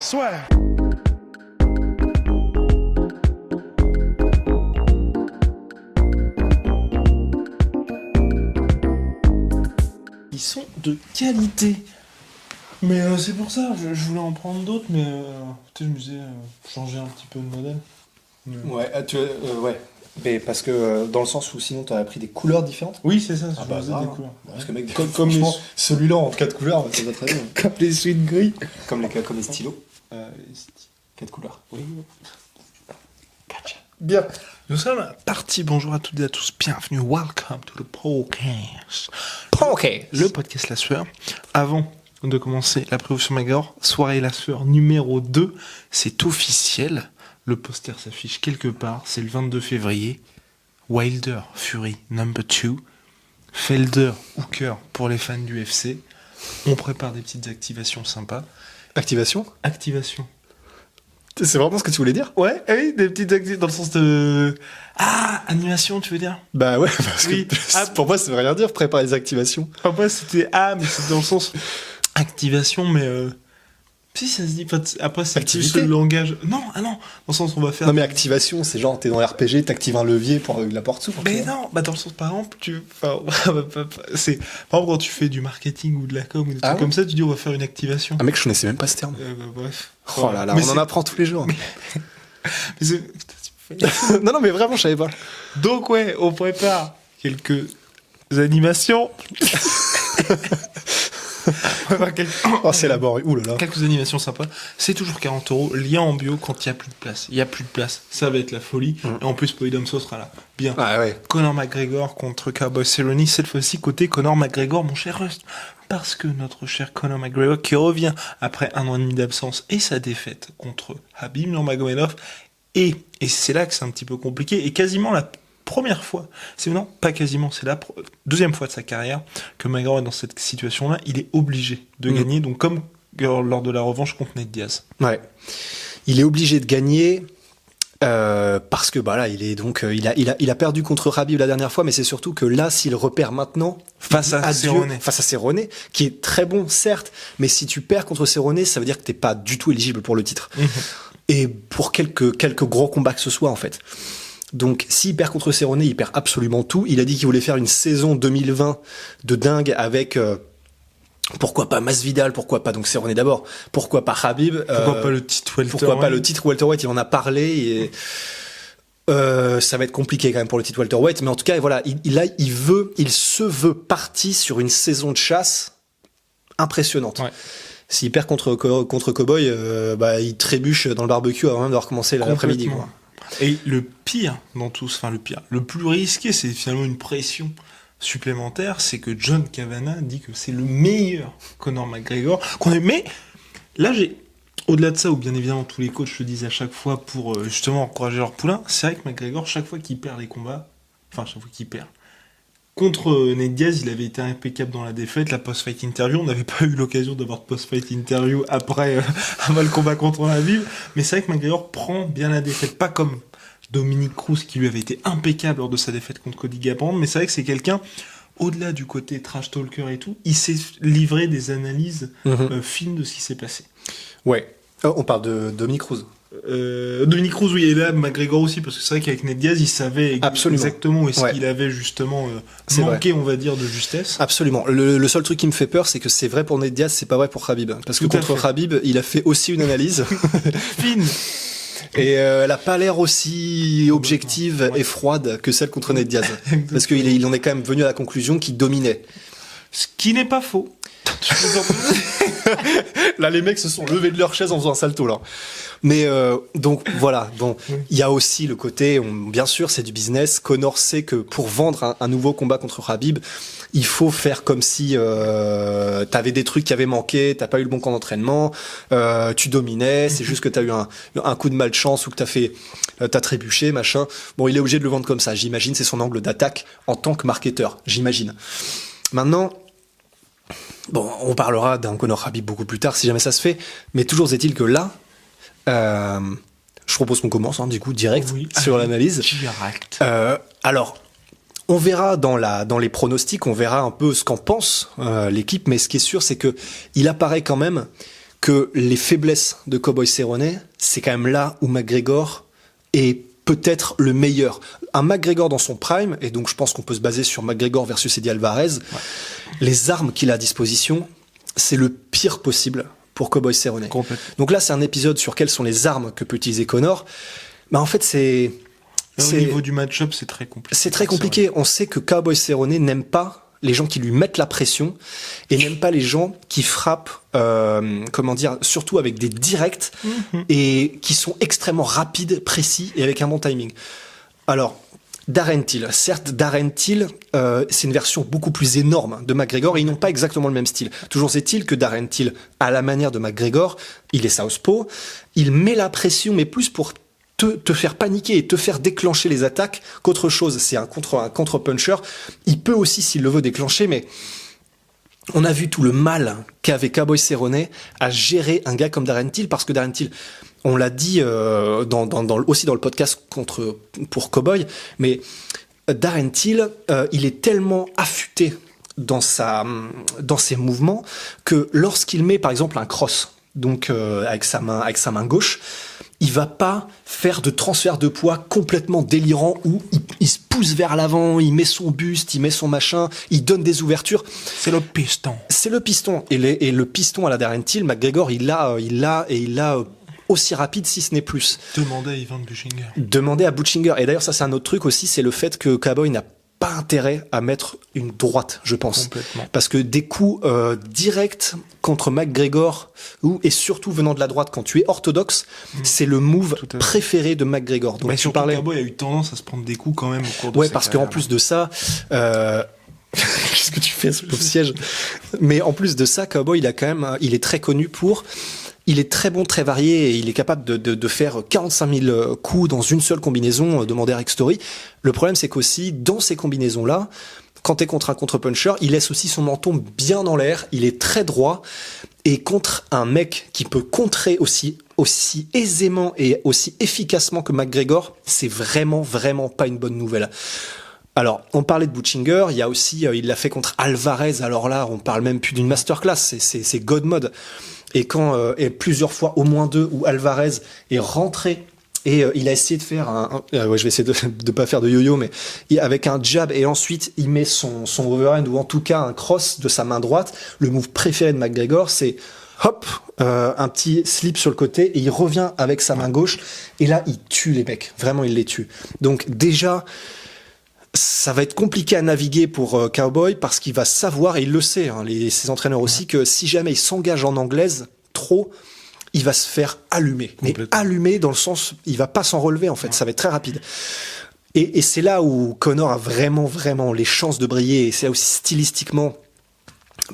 Swear. Ils sont de qualité. Mais c'est pour ça, je voulais en prendre d'autres, mais tu sais, je me disais changer un petit peu de modèle. Mais... Ouais, ouais. Mais parce que dans le sens où sinon t'aurais pris des couleurs différentes. Oui, c'est ça, Ah je bah, faisais grave, des hein. couleurs. Parce que mec, Comme les... celui-là en 4 couleurs, ça va très bien. Comme les suites gris. Comme les stylos. 4 couleurs. Oui. Bien. Nous sommes partis. Bonjour à toutes et à tous. Bienvenue. Welcome to the podcast. Le podcast La Sueur. Avant de commencer la préview sur Magor, soirée La Sueur numéro 2. C'est officiel. Le poster s'affiche quelque part. C'est le 22 février. Wilder Fury number 2. Felder Hooker pour les fans du FC. On prépare des petites activations sympas. Activation. C'est vraiment ce que tu voulais dire? Ouais, oui, des petites activités dans le sens de... Ah, animation, tu veux dire? Bah ouais, parce Oui. que pour moi ça veut rien dire préparer les activations. Après, c'était... Ah, mais c'est dans le sens... Activation, mais... Si, ça se dit... Après, c'est Activité. plus le langage... Non, dans le sens on va faire... Non mais activation, c'est genre t'es dans RPG, t'actives un levier pour la porte s'ouvre. Mais non, dans le sens, par exemple, c'est... Par exemple, quand tu fais du marketing ou de la com ou des trucs ouais comme ça, tu dis on va faire une activation. Ah mec, je connaissais même pas ce terme. Bref. Oh là là, Mais on en c'est- apprend tous les jours. Mais c'est- Putain, tu me fais- non mais vraiment, je savais pas. Donc ouais, on prépare quelques animations. On prépare Oh c'est laborieux. Ouh là là. quelques animations sympas. C'est toujours 40 €. Lien en bio quand il n'y a plus de place. Il n'y a plus de place. Ça va être la folie. Et en plus, Polydomso sera là. Bien. Ah ouais. Conor McGregor contre Cowboy Cerrone. Cette fois-ci, côté Conor McGregor, mon cher Rust. Parce que notre cher Conor McGregor, qui revient après 1 an et demi d'absence et sa défaite contre Khabib Nurmagomedov, et c'est là que c'est un petit peu compliqué, et quasiment la première fois, non, pas quasiment, c'est la deuxième fois de sa carrière que McGregor est dans cette situation-là, il est obligé de gagner, donc comme lors de la revanche contre Nate Diaz. Ouais. Il est obligé de gagner parce que bah là, il est donc il a perdu contre Khabib la dernière fois, mais c'est surtout que là, s'il repère maintenant Face à Cerrone. face à Cerrone, qui est très bon certes, mais si tu perds contre Cerrone, ça veut dire que t'es pas du tout éligible pour le titre. Et pour quelques gros combats que ce soit en fait. Donc s'il perd contre Cerrone, il perd absolument tout. Il a dit qu'il voulait faire une saison 2020 de dingue avec pourquoi pas Masvidal, pourquoi pas donc Cerrone d'abord, pourquoi pas Khabib, Pourquoi pas le titre welterweight? pourquoi pas le titre welterweight, il en a parlé et ça va être compliqué quand même pour le titre welterweight, mais en tout cas voilà, il se veut parti sur une saison de chasse impressionnante. Ouais. S'il perd contre Cowboy, bah il trébuche dans le barbecue avant même d'avoir commencé l'après-midi quoi. Et le pire dans tout, le plus risqué, c'est finalement une pression supplémentaire, c'est que John Kavanagh dit que c'est le meilleur Conor McGregor qu'on ait. Mais là, au-delà de ça, où bien évidemment tous les coachs le disent à chaque fois pour justement encourager leur poulain, c'est vrai que McGregor, chaque fois qu'il perd les combats, contre Nate Diaz, il avait été impeccable dans la défaite, la post-fight interview. On n'avait pas eu l'occasion d'avoir de post-fight interview après le combat contre Khabib. Mais c'est vrai que McGregor prend bien la défaite. Pas comme Dominic Cruz qui lui avait été impeccable lors de sa défaite contre Cody Garbrandt. Mais c'est vrai que c'est quelqu'un, au-delà du côté trash talker et tout, il s'est livré des analyses fines de ce qui s'est passé. Ouais. On parle de Dominic Cruz. Dominic Cruz, oui, et là McGregor aussi, parce que c'est vrai qu'avec Nate Diaz, il savait Absolument. exactement où est-ce Ouais. qu'il avait justement C'est manqué, on va dire, de justesse. Absolument. Le seul truc qui me fait peur, c'est que c'est vrai pour Nate Diaz, c'est pas vrai pour Khabib. Parce que Tout à contre fait. Khabib, il a fait aussi une analyse. Fine. Et elle a pas l'air aussi objective Ouais. et froide que celle contre Nate Diaz. Parce qu'il en est quand même venu à la conclusion qu'il dominait. Ce qui n'est pas faux. Là, les mecs se sont levés de leur chaise en faisant un salto, là. Mais donc voilà, bon, il y a aussi le côté, bien sûr, c'est du business. Conor sait que pour vendre un nouveau combat contre Khabib, il faut faire comme si t'avais des trucs qui avaient manqué, t'as pas eu le bon camp d'entraînement, tu dominais, c'est juste que t'as eu un coup de malchance ou que t'as trébuché, machin. Bon, il est obligé de le vendre comme ça, j'imagine, c'est son angle d'attaque en tant que marketeur, j'imagine. Maintenant, bon, on parlera d'un Conor Khabib beaucoup plus tard si jamais ça se fait, mais toujours est-il que là, je propose qu'on commence, du coup, direct sur l'analyse. Direct. Alors, on verra dans les pronostics, on verra un peu ce qu'en pense l'équipe, mais ce qui est sûr, c'est que il apparaît quand même que les faiblesses de Cowboy Cerrone, c'est quand même là où McGregor est peut-être le meilleur. Un McGregor dans son prime, et donc je pense qu'on peut se baser sur McGregor versus Eddie Alvarez, les armes qu'il a à disposition, c'est le pire possible pour Cowboy Cerrone. Donc là, c'est un épisode sur quelles sont les armes que peut utiliser Conor. Mais en fait, au niveau du match-up, c'est très compliqué. C'est très compliqué. On sait que Cowboy Cerrone n'aime pas les gens qui lui mettent la pression et n'aime pas les gens qui frappent, surtout avec des directs et qui sont extrêmement rapides, précis et avec un bon timing. Alors, Darren Till. Certes, Darren Till, c'est une version beaucoup plus énorme de McGregor et ils n'ont pas exactement le même style. Toujours est-il que Darren Till, à la manière de McGregor, il est southpaw, il met la pression, mais plus pour te faire paniquer et te faire déclencher les attaques qu'autre chose. C'est un contre-puncher. Il peut aussi, s'il le veut, déclencher, mais on a vu tout le mal qu'avait Cowboy Cerrone à gérer un gars comme Darren Till, parce que Darren Till, on l'a dit aussi dans le podcast pour Cowboy, mais Darren Till, il est tellement affûté dans ses mouvements que lorsqu'il met par exemple un cross, donc avec sa main gauche, il va pas faire de transfert de poids complètement délirant où il se pousse vers l'avant, il met son buste, il met son machin, il donne des ouvertures. C'est le piston. C'est le piston. Et le piston à la Darren Till, McGregor, il l'a aussi rapide, si ce n'est plus. Demandez à Ivan Buchinger. Demandez à Buchinger. Et d'ailleurs, ça, c'est un autre truc aussi, c'est le fait que Cowboy n'a pas intérêt à mettre une droite, je pense. Complètement. Parce que des coups directs contre McGregor, et surtout venant de la droite quand tu es orthodoxe, c'est le move préféré de McGregor. Donc, surtout Cowboy a eu tendance à se prendre des coups quand même au cours de sa parce qu'en plus de ça... Qu'est-ce que tu fais, ce pauvre siège? Mais en plus de ça, Cowboy, il est très connu pour... Il est très bon, très varié, et il est capable de faire 45 000 coups dans une seule combinaison, demandez à Rick Story. Le problème, c'est qu'aussi, dans ces combinaisons-là, quand t'es contre un contre-puncher, il laisse aussi son menton bien dans l'air, il est très droit, et contre un mec qui peut contrer aussi aisément et aussi efficacement que McGregor, c'est vraiment, vraiment pas une bonne nouvelle. Alors, on parlait de Buchinger, il y a aussi, il l'a fait contre Alvarez, alors là, on parle même plus d'une masterclass, c'est God mode. Et plusieurs fois, au moins 2, où Alvarez est rentré et il a essayé de faire je vais essayer de pas faire de yo-yo, mais avec un jab, et ensuite il met son overhand, ou en tout cas un cross de sa main droite. Le move préféré de McGregor, c'est hop, un petit slip sur le côté, et il revient avec sa main gauche, et là il tue les mecs, vraiment il les tue. Donc déjà, ça va être compliqué à naviguer pour Cowboy, parce qu'il va savoir, et il le sait, ses entraîneurs aussi, que si jamais il s'engage en anglaise trop, il va se faire allumer. Mais allumer dans le sens, il va pas s'en relever en fait, ça va être très rapide. Et c'est là où Conor a vraiment, vraiment les chances de briller, et c'est là aussi stylistiquement,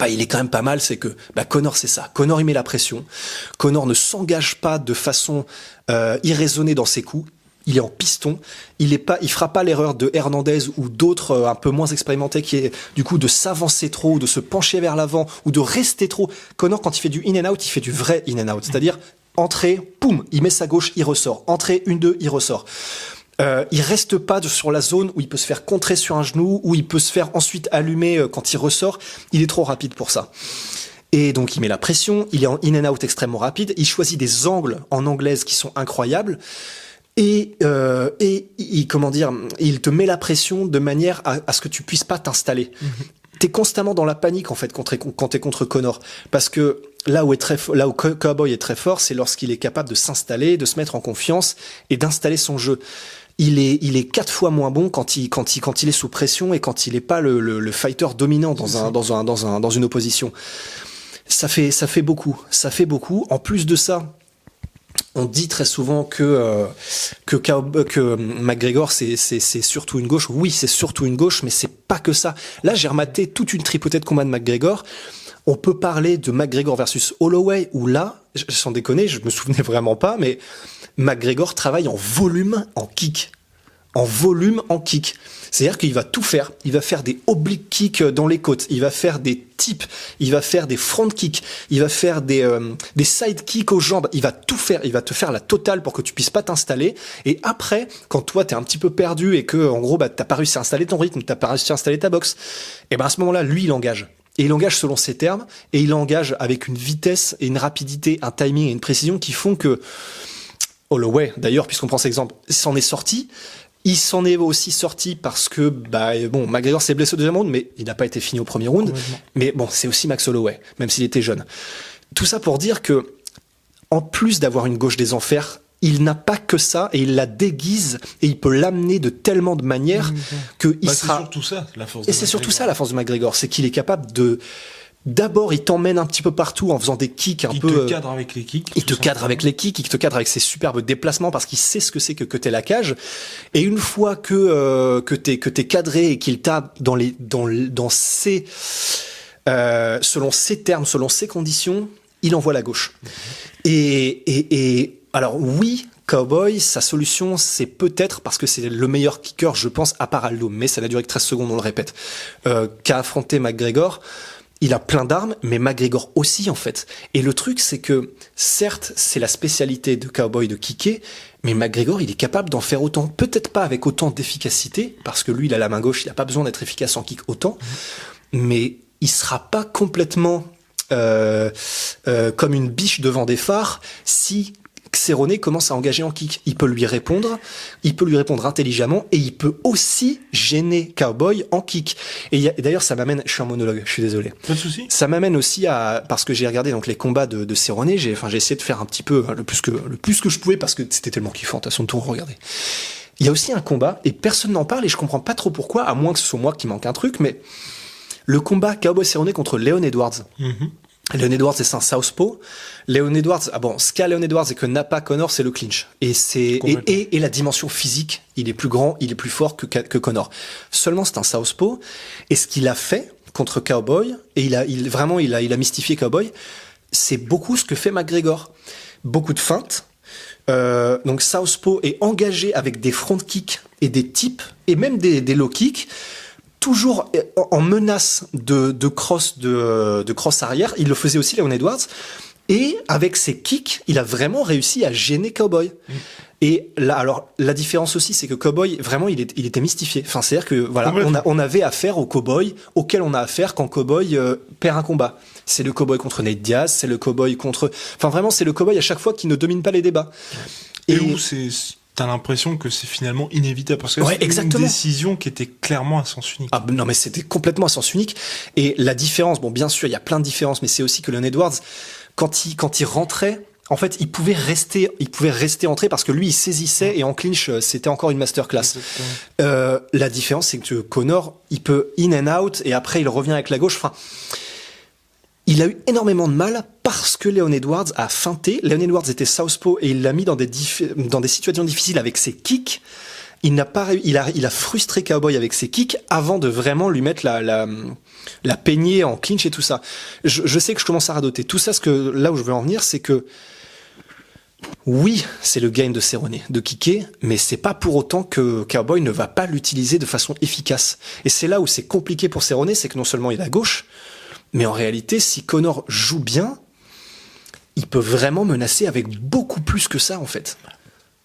il est quand même pas mal, c'est que Conor, c'est ça. Conor, il met la pression. Conor ne s'engage pas de façon irraisonnée dans ses coups. Il est en piston, il fera pas l'erreur de Hernandez ou d'autres un peu moins expérimentés, qui est du coup de s'avancer trop, ou de se pencher vers l'avant, ou de rester trop. Conor, quand il fait du in and out, il fait du vrai in and out, c'est-à-dire entrée, poum, il met sa gauche, il ressort, entrée 1-2, il ressort. Il reste pas sur la zone où il peut se faire contrer sur un genou, où il peut se faire ensuite allumer quand il ressort. Il est trop rapide pour ça. Et donc il met la pression, il est en in and out extrêmement rapide, il choisit des angles en anglaise qui sont incroyables. Et il te met la pression de manière à ce que tu puisses pas t'installer. T'es constamment dans la panique en fait quand t'es contre Conor, parce que là où Cowboy est très fort, c'est lorsqu'il est capable de s'installer, de se mettre en confiance et d'installer son jeu. Il est 4 fois moins bon quand il est sous pression, et quand il est pas le fighter dominant dans une opposition. Ça fait beaucoup. En plus de ça, on dit très souvent que McGregor c'est surtout une gauche. Oui, c'est surtout une gauche, mais c'est pas que ça. Là, j'ai rematé toute une tripotée de combats de McGregor. On peut parler de McGregor versus Holloway, où là, sans déconner, je me souvenais vraiment pas, mais McGregor travaille en volume, en kick. C'est-à-dire qu'il va tout faire. Il va faire des oblique kicks dans les côtes. Il va faire des tips. Il va faire des front kicks. Il va faire des side kicks aux jambes. Il va tout faire. Il va te faire la totale pour que tu puisses pas t'installer. Et après, quand toi t'es un petit peu perdu et que, en gros, t'as pas réussi à installer ton rythme, t'as pas réussi à installer ta boxe, et à ce moment-là, lui, il engage. Et il engage selon ses termes, et il engage avec une vitesse et une rapidité, un timing et une précision qui font que Holloway, d'ailleurs, puisqu'on prend cet exemple, s'en est sorti. Il s'en est aussi sorti parce que, McGregor s'est blessé au deuxième round, mais il n'a pas été fini au premier round. Mais bon, c'est aussi Max Holloway, même s'il était jeune. Tout ça pour dire que, en plus d'avoir une gauche des enfers, il n'a pas que ça et il la déguise et il peut l'amener de tellement de manières que il sera. C'est surtout ça, la force. Et c'est surtout ça la force de McGregor, c'est qu'il est capable de. D'abord, il t'emmène un petit peu partout en faisant des kicks un peu. Il te cadre avec les kicks. Il te cadre avec les kicks, il te cadre avec ses superbes déplacements parce qu'il sait ce que c'est que t'es la cage. Et une fois que t'es cadré et qu'il tape dans ses selon ses termes, selon ses conditions, il envoie la gauche. Et alors oui, Cowboy, sa solution, c'est peut-être, parce que c'est le meilleur kicker, je pense, à part Aldo, mais ça n'a duré que 13 secondes, on le répète, qu'a affronté McGregor. Il a plein d'armes, mais McGregor aussi, en fait. Et le truc, c'est que, certes, c'est la spécialité de Cowboy de kicker, mais McGregor, il est capable d'en faire autant. Peut-être pas avec autant d'efficacité, parce que lui, il a la main gauche, il n'a pas besoin d'être efficace en kick autant, mais il sera pas complètement comme une biche devant des phares si Cerrone commence à engager en kick. Il peut lui répondre intelligemment et il peut aussi gêner Cowboy en kick. Et d'ailleurs, ça m'amène, je suis en monologue, je suis désolé. Pas de souci. Ça m'amène aussi parce que j'ai regardé donc les combats de Cerrone, j'ai essayé de faire un petit peu le plus que je pouvais parce que c'était tellement kiffant à son tour, regardez. Il y a aussi un combat et personne n'en parle et je comprends pas trop pourquoi, à moins que ce soit moi qui manque un truc, mais le combat Cowboy Cerrone contre Leon Edwards. Leon Edwards, c'est un southpaw. Leon Edwards, ce qu'a Leon Edwards et que n'a pas Connor, c'est le clinch. Et la dimension physique, il est plus grand, il est plus fort que Connor. Seulement, c'est un southpaw. Et ce qu'il a fait contre Cowboy, et il a mystifié Cowboy, c'est beaucoup ce que fait McGregor. Beaucoup de feintes. Donc southpaw est engagé avec des front kicks et des tips, et même des low kicks, toujours en menace de cross arrière. Il le faisait aussi, Leon Edwards. Et avec ses kicks, il a vraiment réussi à gêner Cowboy. Et là, alors, la différence aussi, c'est que Cowboy, vraiment, il était mystifié. Enfin, c'est-à-dire que, voilà, on avait affaire au Cowboy auquel on a affaire quand Cowboy perd un combat. C'est le Cowboy contre Nate Diaz, c'est le Cowboy contre... Enfin, vraiment, c'est le Cowboy à chaque fois qui ne domine pas les débats. Et où t'as l'impression que c'est finalement inévitable parce que c'est une décision qui était clairement à sens unique. Ah non, mais c'était complètement à sens unique. Et la différence, bon, bien sûr, il y a plein de différences, mais c'est aussi que Leon Edwards, quand il rentrait, en fait, il pouvait rester entré parce que lui, il saisissait et en clinch, c'était encore une masterclass. La différence, c'est que Connor, il peut in and out et après, il revient avec la gauche. Enfin, il a eu énormément de mal parce que Leon Edwards a feinté. Leon Edwards était southpaw et il l'a mis dans des situations difficiles avec ses kicks. Il a frustré Cowboy avec ses kicks avant de vraiment lui mettre la peignée en clinch et tout ça. Je sais que je commence à radoter. Tout ça, là où je veux en venir, c'est que oui, c'est le game de Cerrone, de kicker, mais c'est pas pour autant que Cowboy ne va pas l'utiliser de façon efficace. Et c'est là où c'est compliqué pour Cerrone, c'est que non seulement il a gauche, mais en réalité, si Connor joue bien, il peut vraiment menacer avec beaucoup plus que ça, en fait.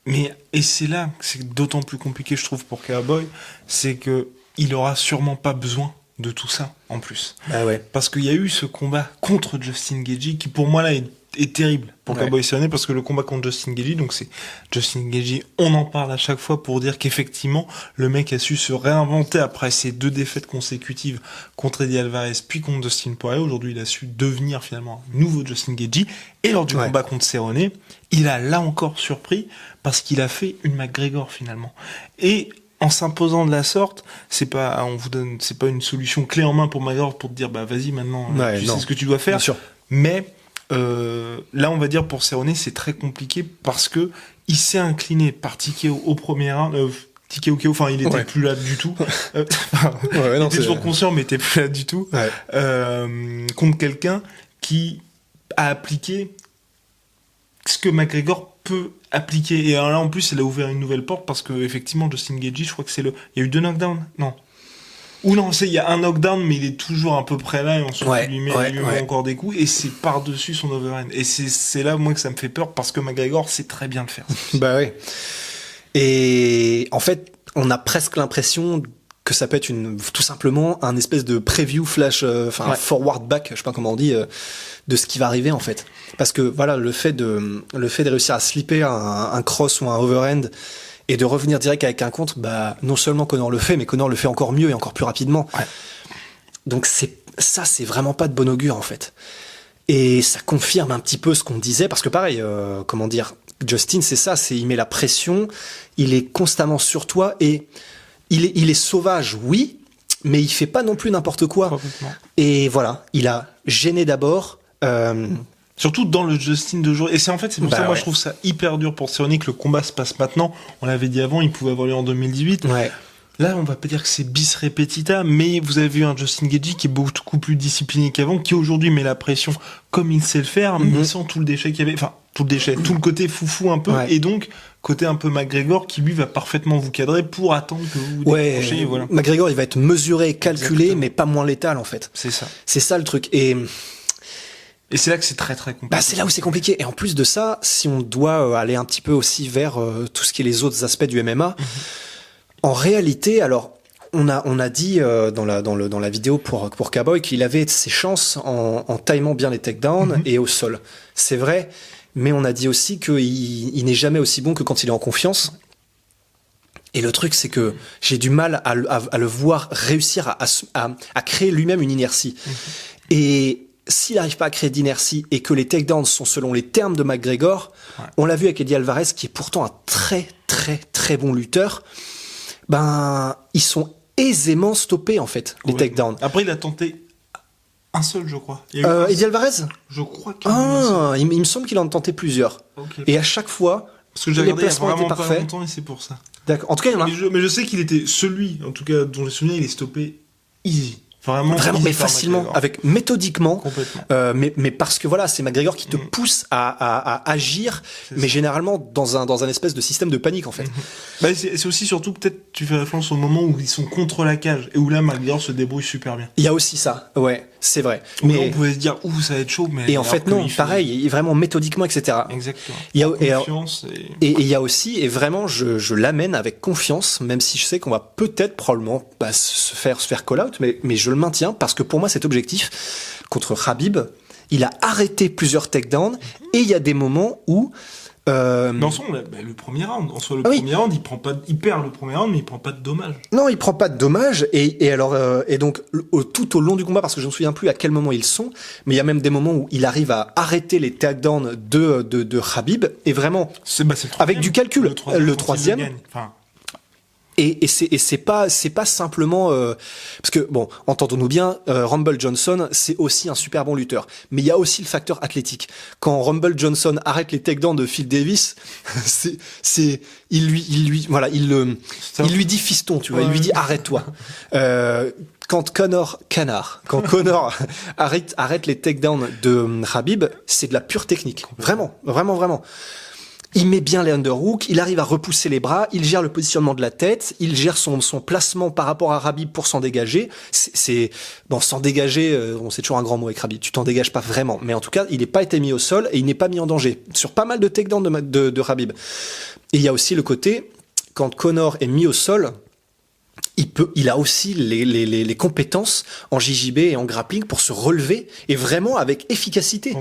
Et c'est là que c'est d'autant plus compliqué, je trouve, pour Cowboy, c'est que il aura sûrement pas besoin de tout ça, en plus. Ah ouais. Parce qu'il y a eu ce combat contre Justin Gaethje, qui pour moi, là, est terrible pour Cowboy Cerrone, parce que le combat contre Justin Gaethje, donc c'est Justin Gaethje, on en parle à chaque fois pour dire qu'effectivement, le mec a su se réinventer après ses 2 défaites consécutives contre Eddie Alvarez, puis contre Dustin Poirier. Aujourd'hui, il a su devenir finalement un nouveau Justin Gaethje. Et lors du combat contre Cerrone, il a là encore surpris, parce qu'il a fait une McGregor finalement. Et en s'imposant de la sorte, c'est pas une solution clé en main pour McGregor pour te dire, bah vas-y maintenant, tu sais ce que tu dois faire. Bien sûr. Mais là, on va dire pour Cerrone, c'est très compliqué parce que il s'est incliné par TKO au premier round. TKO, enfin, il était plus là du tout. Il était toujours conscient, mais il était plus là du tout. Contre quelqu'un qui a appliqué ce que McGregor peut appliquer. Et alors là, en plus, il a ouvert une nouvelle porte parce que effectivement, Justin Gaethje, je crois que il y a eu 2 knockdowns. Non. Ou non, il y a un knockdown, mais il est toujours à peu près là, et ensuite il lui met encore des coups, et c'est par-dessus son overhand. Et c'est là, moi, que ça me fait peur, parce que McGregor sait très bien le faire. Bah oui. Et en fait, on a presque l'impression que ça peut être tout simplement un espèce de preview flash, forward back, je sais pas comment on dit, de ce qui va arriver en fait. Parce que voilà, le fait de réussir à slipper un cross ou un overhand et de revenir direct avec un contre, bah non seulement Conor le fait, mais Conor le fait encore mieux et encore plus rapidement. Ouais. Donc c'est vraiment pas de bon augure en fait. Et ça confirme un petit peu ce qu'on disait, parce que pareil, Justin, c'est ça, il met la pression, il est constamment sur toi et il est sauvage, oui, mais il fait pas non plus n'importe quoi. Et voilà, il a gêné d'abord. Surtout dans le Justin de jour. Et c'est pour ça, moi, je trouve ça hyper dur pour Cerrone que le combat se passe maintenant. On l'avait dit avant, il pouvait avoir lieu en 2018. Ouais. Là, on va pas dire que c'est bis repetita, mais vous avez vu un Justin Gaethje qui est beaucoup plus discipliné qu'avant, qui aujourd'hui met la pression comme il sait le faire, mais sans tout le déchet qu'il y avait. Enfin, tout le côté foufou un peu, et donc côté un peu McGregor qui lui va parfaitement vous cadrer pour attendre que vous décrochiez. Voilà. McGregor, il va être mesuré, calculé, exactement, mais pas moins létal en fait. C'est ça. C'est ça le truc. Et c'est là que c'est très très compliqué. Bah c'est là où c'est compliqué. Et en plus de ça, si on doit aller un petit peu aussi vers tout ce qui est les autres aspects du MMA. En réalité, alors, on a dit dans la vidéo pour Cowboy qu'il avait ses chances en timant bien les takedowns et au sol. C'est vrai, mais on a dit aussi qu'il n'est jamais aussi bon que quand il est en confiance. Et le truc, c'est que j'ai du mal à le voir réussir à créer lui-même une inertie. Et s'il n'arrive pas à créer d'inertie et que les takedowns sont selon les termes de McGregor, on l'a vu avec Eddie Alvarez, qui est pourtant un très très très bon lutteur. Ils sont aisément stoppés en fait, les takedowns. Après, il a tenté un seul, je crois. Eddie Alvarez ? Je crois qu'il il me semble qu'il en a tenté plusieurs. Okay. Et à chaque fois, parce que j'ai regardé il y a vraiment pas longtemps et c'est pour ça. D'accord. En tout cas, il y en a. Mais je sais qu'il était celui, en tout cas, dont j'ai souvenir, il est stoppé easy. Vraiment, mais facilement, méthodiquement, mais parce que voilà, c'est McGregor qui te pousse à agir, mais généralement dans un espèce de système de panique en fait. C'est aussi surtout peut-être tu fais référence au moment où ils sont contre la cage et où là McGregor se débrouille super bien. Il y a aussi ça, ouais, c'est vrai. Mais on pouvait se dire ça va être chaud, mais et en fait non, pareil, vraiment méthodiquement, etc. Exactement. Il y a confiance et il y a aussi, et vraiment je l'amène avec confiance, même si je sais qu'on va peut-être probablement se faire call out, mais je le maintiens parce que pour moi cet objectif contre Khabib, il a arrêté plusieurs takedowns et il y a des moments où dans le premier round, premier round, il perd le premier round, mais il prend pas de dommages. Non, il prend pas de dommages et donc tout au long du combat, parce que je ne me souviens plus à quel moment ils sont, mais il y a même des moments où il arrive à arrêter les takedowns de Khabib et vraiment avec du calcul. Le troisième. Et c'est pas simplement parce que bon, entendons-nous bien, Rumble Johnson c'est aussi un super bon lutteur, mais il y a aussi le facteur athlétique. Quand Rumble Johnson arrête les takedowns de Phil Davis, il lui dit fiston, tu vois, il lui dit arrête-toi. Quand Conor arrête les takedowns de Khabib, c'est de la pure technique, vraiment. Il met bien les underhooks, il arrive à repousser les bras, il gère le positionnement de la tête, il gère son placement par rapport à Khabib pour s'en dégager. S'en dégager, c'est toujours un grand mot avec Khabib, tu t'en dégages pas vraiment. Mais en tout cas, il n'est pas été mis au sol et il n'est pas mis en danger. Sur pas mal de takedowns de Khabib. Et il y a aussi le côté, quand Conor est mis au sol, il a aussi les compétences en JJB et en grappling pour se relever et vraiment avec efficacité.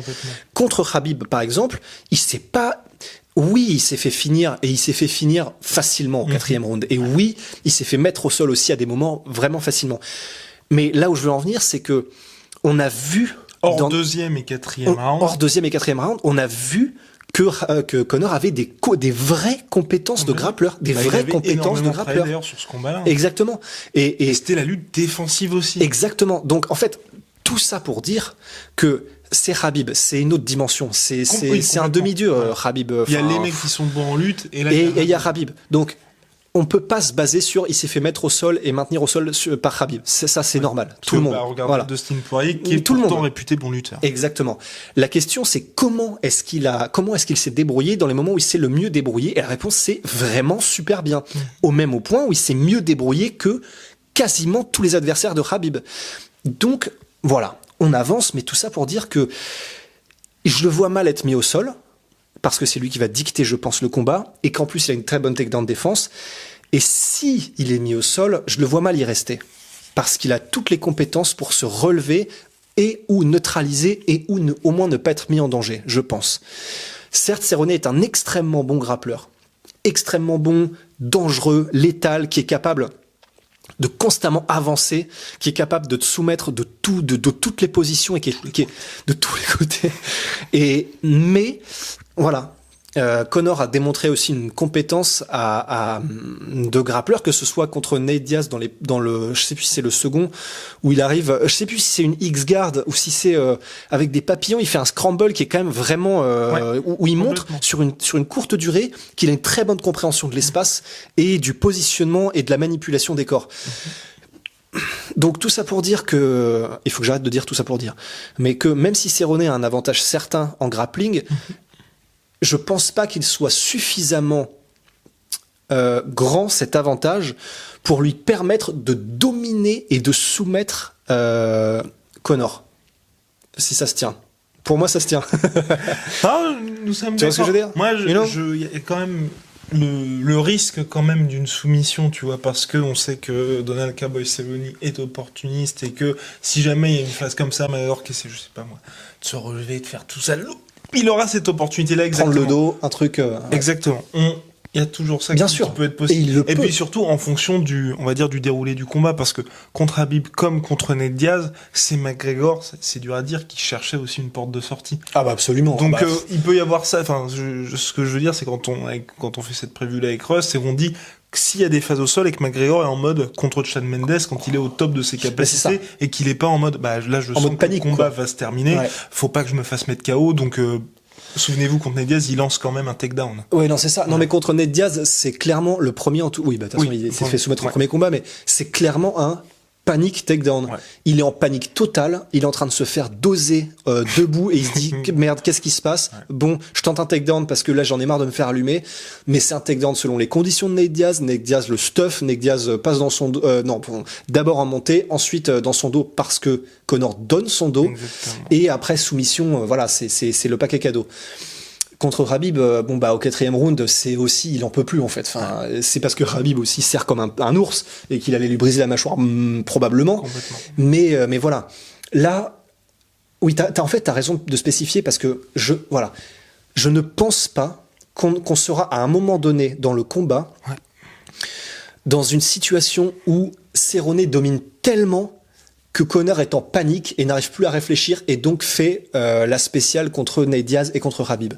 Contre Khabib, par exemple, il s'est fait finir et il s'est fait finir facilement au quatrième round. Et oui, il s'est fait mettre au sol aussi à des moments vraiment facilement. Mais là où je veux en venir, c'est que on a vu hors deuxième et quatrième round, on a vu que Conor avait des vraies compétences de grappleur, d'ailleurs sur ce combat-là. Exactement. Et c'était la lutte défensive aussi. Exactement. Donc en fait, tout ça pour dire que c'est Khabib, c'est une autre dimension. C'est un demi-dieu, Khabib. Il y a les mecs qui sont bons en lutte et il y a Khabib. Donc on peut pas se baser sur il s'est fait mettre au sol et maintenir au sol par Khabib. Ça c'est normal. Tout le monde. Regarde Dustin Poirier qui est pourtant réputé bon lutteur. Exactement. La question c'est comment est-ce qu'il s'est débrouillé dans les moments où il s'est le mieux débrouillé, et la réponse c'est vraiment super bien. Au point où il s'est mieux débrouillé que quasiment tous les adversaires de Khabib. Donc voilà, on avance, mais tout ça pour dire que je le vois mal être mis au sol, parce que c'est lui qui va dicter, je pense, le combat, et qu'en plus il a une très bonne takedown de défense. Et si il est mis au sol, je le vois mal y rester. Parce qu'il a toutes les compétences pour se relever et ou neutraliser et ou au moins ne pas être mis en danger, je pense. Certes, Cerrone est un extrêmement bon grappleur. Extrêmement bon, dangereux, létal, qui est capable de constamment avancer, qui est capable de te soumettre de toutes les positions et qui est de tous les côtés. Mais voilà, Conor a démontré aussi une compétence de grappleur, que ce soit contre Nate Diaz dans le, je sais plus si c'est le second où il arrive, je sais plus si c'est une X-guard ou si c'est avec des papillons, il fait un scramble qui est quand même vraiment où il montre sur une courte durée qu'il a une très bonne compréhension de l'espace et du positionnement et de la manipulation des corps. Donc tout ça pour dire que, il faut que j'arrête de dire tout ça pour dire, mais que même si Cerrone a un avantage certain en grappling, je pense pas qu'il soit suffisamment grand, cet avantage, pour lui permettre de dominer et de soumettre Conor. Si ça se tient. Pour moi, ça se tient. Nous sommes tu vois ce que je veux dire? Moi, il y a quand même le risque quand même d'une soumission, tu vois, parce que on sait que Donald Cowboy Cerrone est opportuniste et que si jamais il y a une phase comme ça, McGregor qui essaie, je sais pas moi, de se relever, de faire tout ça, il aura cette opportunité-là, exactement. Prendre le dos, un truc... Exactement. Il y a toujours ça Bien qui sûr. peut être possible. Et puis surtout en fonction du déroulé du combat, parce que contre Khabib comme contre Nate Diaz, c'est McGregor, c'est dur à dire, qui cherchait aussi une porte de sortie. Ah bah absolument. Donc il peut y avoir ça. Enfin, ce que je veux dire, c'est quand on fait cette prévue là avec Russ, c'est qu'on dit que s'il y a des phases au sol et que McGregor est en mode contre Chad Mendes quand il est au top de ses capacités et qu'il est pas en mode là je sens que le combat va se terminer, faut pas que je me fasse mettre KO, donc souvenez-vous, contre Nate Diaz, il lance quand même un takedown. Oui, non, c'est ça. Non, mais contre Nate Diaz, c'est clairement le premier en tout. Oui, bah, de toute façon, il s'est fait soumettre au premier combat, mais c'est clairement un panique takedown. Ouais. Il est en panique totale. Il est en train de se faire doser debout et il se dit merde, qu'est-ce qui se passe? Bon, je tente un takedown parce que là, j'en ai marre de me faire allumer. Mais c'est un takedown selon les conditions de Nate Diaz. Nate Diaz le stuff. Nate Diaz passe dans son dos. D'abord en montée, ensuite dans son dos parce que Conor donne son dos. Exactement. Et après soumission, voilà, c'est le paquet cadeau. Contre Khabib, au 4e round, c'est aussi, il en peut plus en fait. Enfin, c'est parce que Khabib aussi sert comme un ours et qu'il allait lui briser la mâchoire probablement. Mais voilà. Là, oui, t'as raison de spécifier parce que je ne pense pas qu'on sera à un moment donné dans le combat dans une situation où Cerrone domine tellement que Conor est en panique et n'arrive plus à réfléchir et donc fait la spéciale contre Nate Diaz et contre Khabib.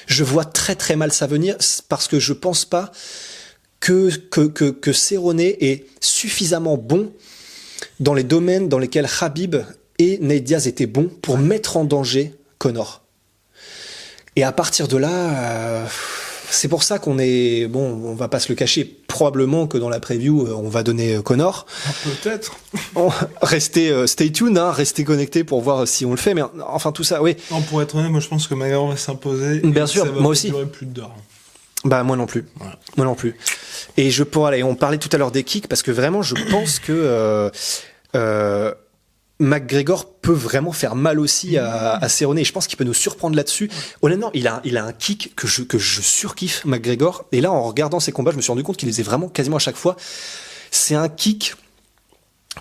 Je vois très très mal ça venir parce que je pense pas que Cerrone est suffisamment bon dans les domaines dans lesquels Khabib et Nate Diaz étaient bons pour mettre en danger Conor. Et à partir de là, c'est pour ça qu'on est... Bon, on va pas se le cacher, probablement que dans la preview, on va donner Conor. Peut-être. Restez, stay tuned, hein, restez connectés pour voir si on le fait, mais enfin tout ça, oui. Non, pour être honnête, moi je pense que McGregor va s'imposer. Bien sûr, moi aussi. Plus d'heures. Bah moi non plus. Voilà. Moi non plus. Et on parlait tout à l'heure des kicks, parce que vraiment, je pense que... McGregor peut vraiment faire mal aussi à Cerrone et je pense qu'il peut nous surprendre là-dessus. Honnêtement, il a un kick que je surkiffe, McGregor. Et là, en regardant ses combats, je me suis rendu compte qu'il les faisait vraiment quasiment à chaque fois. C'est un kick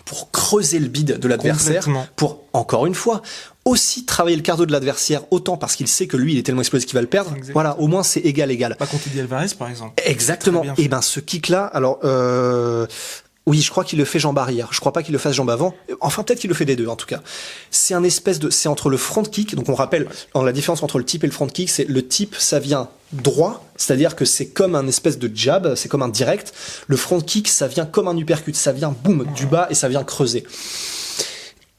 pour creuser le bide de l'adversaire, pour, encore une fois, aussi travailler le cardio de l'adversaire, autant parce qu'il sait que lui, il est tellement explosif qu'il va le perdre. Exactement. Voilà, au moins c'est égal. Pas contre Eddie Alvarez, par exemple. Exactement. Et ce kick-là, alors... Oui, je crois qu'il le fait jambe arrière. Je crois pas qu'il le fasse jambe avant. Enfin, peut-être qu'il le fait des deux, en tout cas. C'est c'est entre le front kick. Donc, on rappelle, la différence entre le tip et le front kick, c'est le tip, ça vient droit. C'est-à-dire que c'est comme un espèce de jab. C'est comme un direct. Le front kick, ça vient comme un uppercut. Ça vient, boum, du bas et ça vient creuser.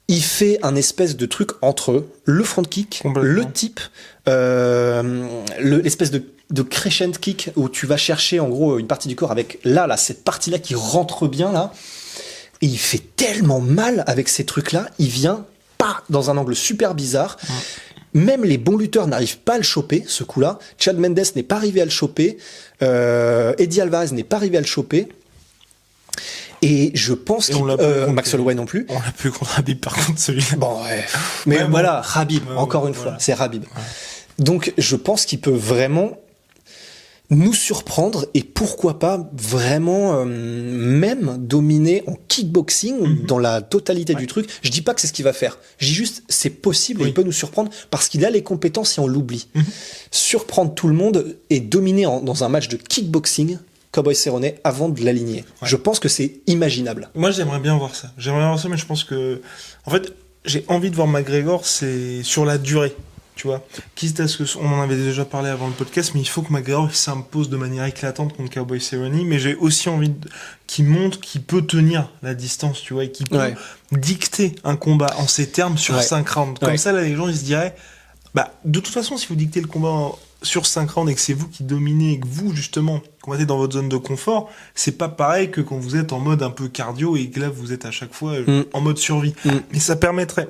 Il fait un espèce de truc entre le front kick, le tip, l'espèce de crescent kick où tu vas chercher en gros une partie du corps avec là cette partie-là qui rentre bien là. Et il fait tellement mal avec ces trucs-là. Il vient pas dans un angle super bizarre. Même les bons lutteurs n'arrivent pas à le choper, ce coup-là. Chad Mendes n'est pas arrivé à le choper. Eddie Alvarez n'est pas arrivé à le choper. Et je pense que Max Holloway non plus. On l'a plus contre Khabib par contre celui-là. Bon ouais. Mais voilà, Khabib, encore une fois, c'est Khabib. Ouais. Donc je pense qu'il peut vraiment... nous surprendre et pourquoi pas vraiment même dominer en kickboxing dans la totalité du truc. Je dis pas que c'est ce qu'il va faire. Je dis juste c'est possible et il peut nous surprendre parce qu'il a les compétences et on l'oublie. Surprendre tout le monde et dominer dans un match de kickboxing Cowboy Cerrone avant de l'aligner. Je pense que c'est imaginable. Moi, j'aimerais bien voir ça. Mais je pense que... En fait, j'ai envie de voir McGregor, c'est sur la durée. Tu vois, quitte à ce que on en avait déjà parlé avant le podcast, mais il faut que McGregor s'impose de manière éclatante contre Cowboy Cerrone. Mais j'ai aussi envie qu'il montre qu'il peut tenir la distance, tu vois, et qu'il peut dicter un combat en ces termes sur 5 rounds. Comme ça, là, les gens ils se diraient, bah, de toute façon, si vous dictez le combat sur 5 rounds et que c'est vous qui dominez et que vous justement combattez dans votre zone de confort, c'est pas pareil que quand vous êtes en mode un peu cardio et que là vous êtes à chaque fois en mode survie. Mais ça permettrait.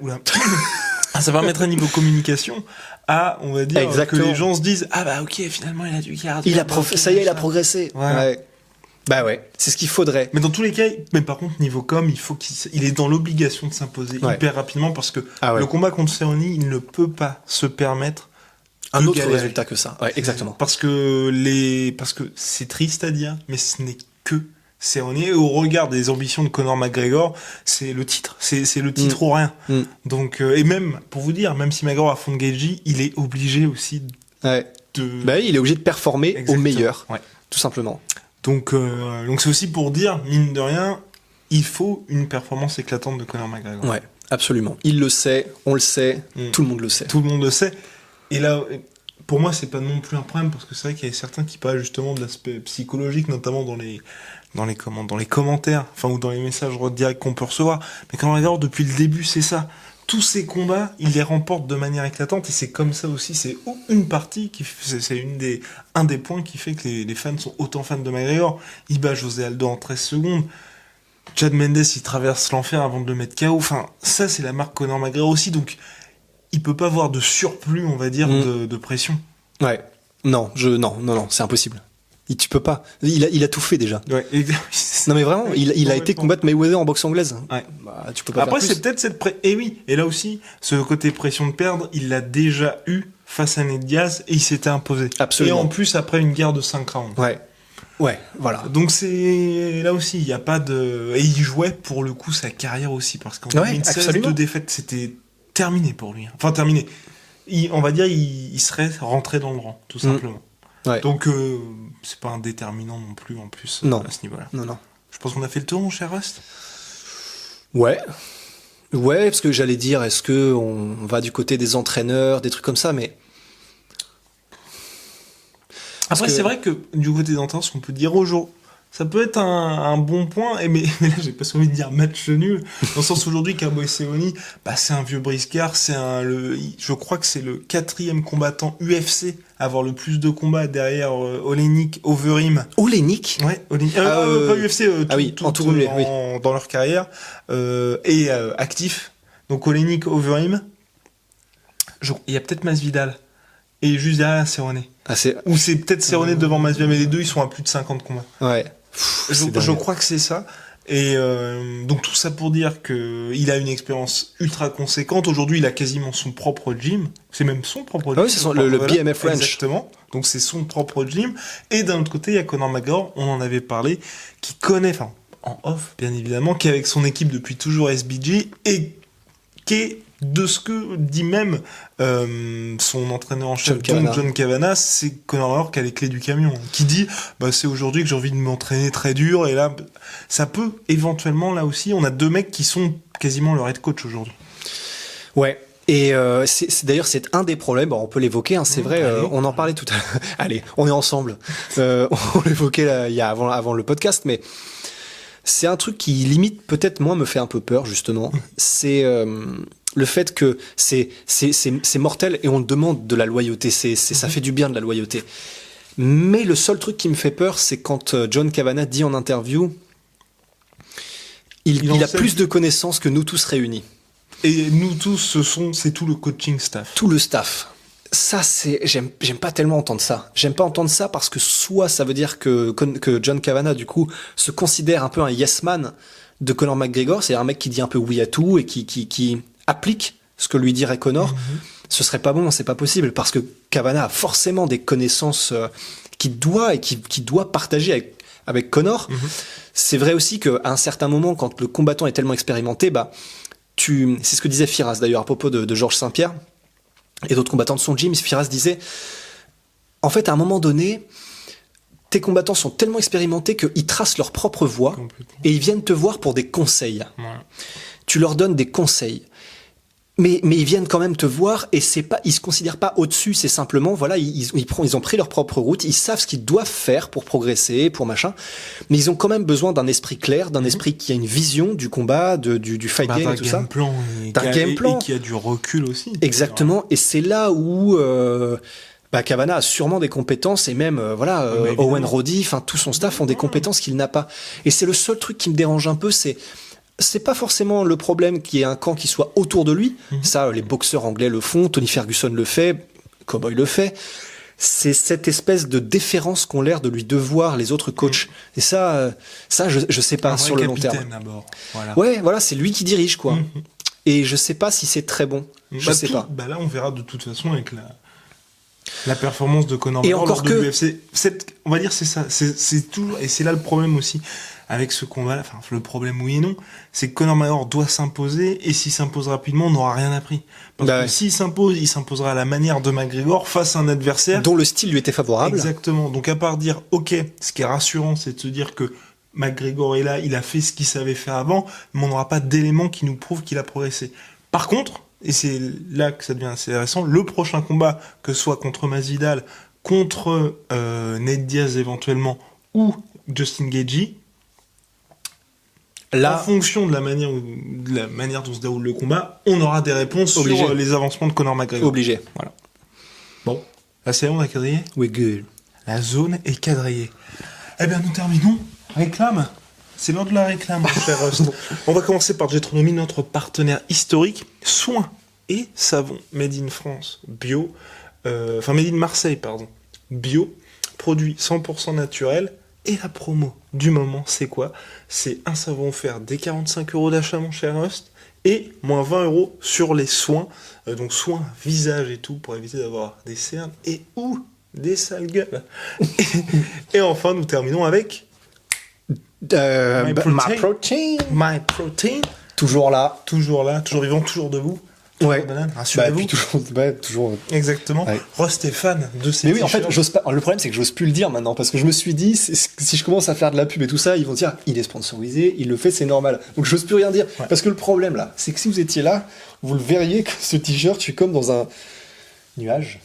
Ça permettrait niveau communication à, on va dire, que les gens se disent ah bah ok finalement il a du cardio. Il a progressé. Ouais. Bah ouais, c'est ce qu'il faudrait. Mais dans tous les cas, mais par contre niveau com, il faut qu'il est dans l'obligation de s'imposer hyper rapidement parce que le combat contre Cerrone, il ne peut pas se permettre un autre résultat que ça. Ouais, exactement. Parce que c'est triste à dire, mais ce n'est que Cerrone, au regard des ambitions de Conor McGregor, c'est le titre, c'est le titre ou rien. Donc et même pour vous dire, même si McGregor affronte Gaethje, il est obligé aussi il est obligé de performer au meilleur, tout simplement. Donc c'est aussi pour dire, mine de rien, il faut une performance éclatante de Conor McGregor. Ouais, absolument. Il le sait, on le sait, tout le monde le sait. Tout le monde le sait. Et là, pour moi, c'est pas non plus un problème parce que c'est vrai qu'il y a certains qui parlent justement de l'aspect psychologique, notamment dans les commentaires, enfin ou dans les messages directs qu'on peut recevoir. Mais quand on regarde depuis le début, c'est ça. Tous ces combats, il les remporte de manière éclatante et c'est comme ça aussi. C'est une partie c'est un des points qui fait que les fans sont autant fans de McGregor. Il bat José Aldo en 13 secondes. Chad Mendes, il traverse l'enfer avant de le mettre KO. Enfin, ça, c'est la marque Conor McGregor aussi. Donc, il peut pas avoir de surplus, on va dire, de pression. Ouais. Non, c'est impossible. Tu peux pas. Il a tout fait déjà. Ouais. Non mais vraiment, il a été combattre Mayweather en boxe anglaise. Ouais. Bah, tu peux pas. Après, faire plus. c'est peut-être cette et oui. Et là aussi, ce côté pression de perdre, il l'a déjà eu face à Ned Diaz et il s'était imposé. Absolument. Et en plus, après une guerre de 5 rounds. Ouais, voilà. Donc c'est là aussi, il y a pas de et il jouait pour le coup sa carrière aussi parce qu'en 2016 2 défaites, c'était terminé pour lui. Enfin terminé. On va dire il serait rentré dans le rang tout simplement. Ouais. Donc c'est pas un déterminant non plus en plus à ce niveau-là. Non. Je pense qu'on a fait le tour, mon cher Rust. Ouais, parce que j'allais dire, est-ce que on va du côté des entraîneurs, des trucs comme ça, mais après c'est vrai que du côté des entraîneurs, on peut dire aujourd'hui, ça peut être un bon point, mais là j'ai pas envie de dire match nul, dans le sens où aujourd'hui Cowboy Cerrone, c'est un vieux briscard, je crois que c'est le 4e combattant UFC à avoir le plus de combats derrière Oleinik, Overeem. Oleinik ? Ouais, Oleinik. Pas UFC, dans leur carrière, et actif. Donc Oleinik, Overeem. Il y a peut-être Masvidal. Et juste derrière Cerrone. Ou c'est peut-être Cerrone devant Masvidal, mais les deux ils sont à plus de 50 combats. Ouais. Je crois que c'est ça. Et donc tout ça pour dire que il a une expérience ultra conséquente. Aujourd'hui, il a quasiment son propre gym. C'est même son propre gym. Oui, c'est le BMF Ranch. Exactement. Donc c'est son propre gym. Et d'un autre côté, il y a Conor McGregor, on en avait parlé, qui connaît, enfin en off bien évidemment, qui est avec son équipe depuis toujours SBG et qui est de ce que dit même son entraîneur en chef, John Kavanagh, c'est Conor McGregor qui a les clés du camion, qui dit c'est aujourd'hui que j'ai envie de m'entraîner très dur, et là ça peut éventuellement, là aussi on a 2 mecs qui sont quasiment leur head coach aujourd'hui. Ouais. Et d'ailleurs c'est un des problèmes, on peut l'évoquer, c'est vrai, on en parlait tout à l'heure. Allez, on est ensemble. On l'évoquait là, il y a avant le podcast, mais c'est un truc qui limite peut-être moi me fait un peu peur justement. C'est le fait que c'est mortel et on demande de la loyauté, ça fait du bien de la loyauté. Mais le seul truc qui me fait peur, c'est quand John Kavanagh dit en interview, il a plus de connaissances que nous tous réunis. Et nous tous, c'est tout le coaching staff. Tout le staff. Ça, j'aime pas tellement entendre ça. J'aime pas entendre ça parce que soit ça veut dire que John Kavanagh, du coup, se considère un peu un yes man de Conor McGregor, c'est un mec qui dit un peu oui à tout et qui applique ce que lui dirait Conor. Ce serait pas bon, c'est pas possible, parce que Kavanagh a forcément des connaissances qu'il doit et qu'il doit partager avec Conor. C'est vrai aussi qu'à un certain moment, quand le combattant est tellement expérimenté, c'est ce que disait Firas d'ailleurs à propos de Georges Saint-Pierre et d'autres combattants de son gym. Firas disait, en fait, à un moment donné, tes combattants sont tellement expérimentés qu'ils tracent leur propre voie et ils viennent te voir pour des conseils. Ouais. Tu leur donnes des conseils. Mais ils viennent quand même te voir et ils se considèrent pas au-dessus, c'est simplement, voilà, ils ont pris leur propre route, ils savent ce qu'ils doivent faire pour progresser, pour machin, mais ils ont quand même besoin d'un esprit clair, d'un esprit qui a une vision du combat, du fight game et tout ça. D'un game plan. Et qui a du recul aussi. Exactement, et c'est là où, Kavanagh a sûrement des compétences et même, Owen Roddy, enfin, tout son staff ont des compétences qu'il n'a pas. Et c'est le seul truc qui me dérange un peu, c'est pas forcément le problème qu'il y ait un camp qui soit autour de lui. Ça, les boxeurs anglais le font, Tony Ferguson le fait, Cowboy le fait. C'est cette espèce de déférence qu'ont l'air de lui devoir les autres coachs. Et ça, je sais pas sur le long terme. Voilà. Ouais, voilà, c'est lui qui dirige, quoi. Et je sais pas si c'est très bon. Je sais pas. Là, on verra de toute façon avec la performance de Conor McGregor lors de l'UFC. On va dire c'est ça. C'est toujours, et c'est là le problème aussi. Avec ce combat-là, enfin, le problème oui et non, c'est que Conor McGregor doit s'imposer, et s'il s'impose rapidement, on n'aura rien appris. Parce que s'il s'impose, il s'imposera à la manière de McGregor face à un adversaire dont le style lui était favorable. Exactement. Donc à part dire, ok, ce qui est rassurant, c'est de se dire que McGregor est là, il a fait ce qu'il savait faire avant, mais on n'aura pas d'éléments qui nous prouvent qu'il a progressé. Par contre, et c'est là que ça devient assez intéressant, le prochain combat, que ce soit contre Masvidal, contre Nate Diaz éventuellement, ou Justin Gaethje, en fonction de la manière dont se déroule le combat, on aura des réponses sur les avancements de Conor McGregor. Obligé. Voilà. Bon, là c'est bon, on a quadrillé. Oui, good. La zone est quadrillée. Eh bien, nous terminons. Réclame. C'est l'heure de la réclame, mon cher Rust. On va commencer par Jetronomy, notre partenaire historique. Soins et savons made in France, bio. Made in Marseille, pardon. Bio, produit 100% naturel. Et la promo du moment, c'est quoi? C'est un savon offert dès 45 € d'achat, mon cher Rust, et moins 20 € sur les soins. Donc soins, visage et tout, pour éviter d'avoir des cernes et ou des sales gueules. Et enfin, nous terminons avec My Protein. Toujours là, toujours vivant, toujours debout. Ouais. Rassurez-vous. Toujours. Exactement. Ouais. Ross est fan de ces. Mais oui, en fait, j'ose pas. Le problème, c'est que j'ose plus le dire maintenant parce que je me suis dit, si je commence à faire de la pub et tout ça, ils vont dire, il est sponsorisé, il le fait, c'est normal. Donc j'ose plus rien dire. Ouais. Parce que le problème là, c'est que si vous étiez là, vous le verriez que ce t-shirt, je suis comme dans un nuage.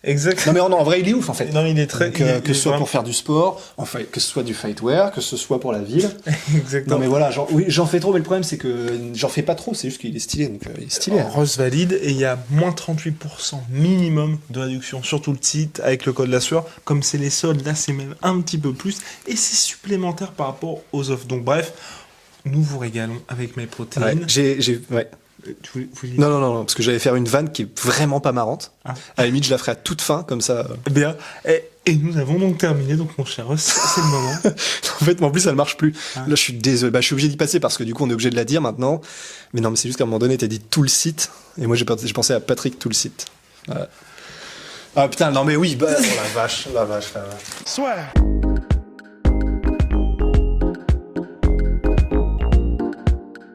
Exactement. Non mais en vrai, il est ouf en fait. Non, il est très. Donc, que ce soit pour faire du sport, enfin, que ce soit du fightwear, que ce soit pour la ville. Exactement. Non mais voilà, j'en fais trop, mais le problème c'est que j'en fais pas trop, c'est juste qu'il est stylé, donc il est stylé. Ross valide et il y a moins 38% minimum de réduction sur tout le site avec le code la sueur. Comme c'est les soldes, là c'est même un petit peu plus et c'est supplémentaire par rapport aux offres. Donc bref, nous vous régalons avec mes protéines. Ouais, Non, parce que j'allais faire une vanne qui est vraiment pas marrante. À la limite, je la ferai à toute fin, comme ça. Bien. Et nous avons donc terminé, donc mon cher Ross, c'est le moment. En fait, mais en plus, ça ne marche plus. Là, je suis désolé. Je suis obligé d'y passer parce que du coup, on est obligé de la dire maintenant. Mais non, mais c'est juste qu'à un moment donné, t'as dit tout le site. Et moi, j'ai pensé à Patrick tout le site. Voilà. Ah putain, non mais oui, oh la vache. Soit.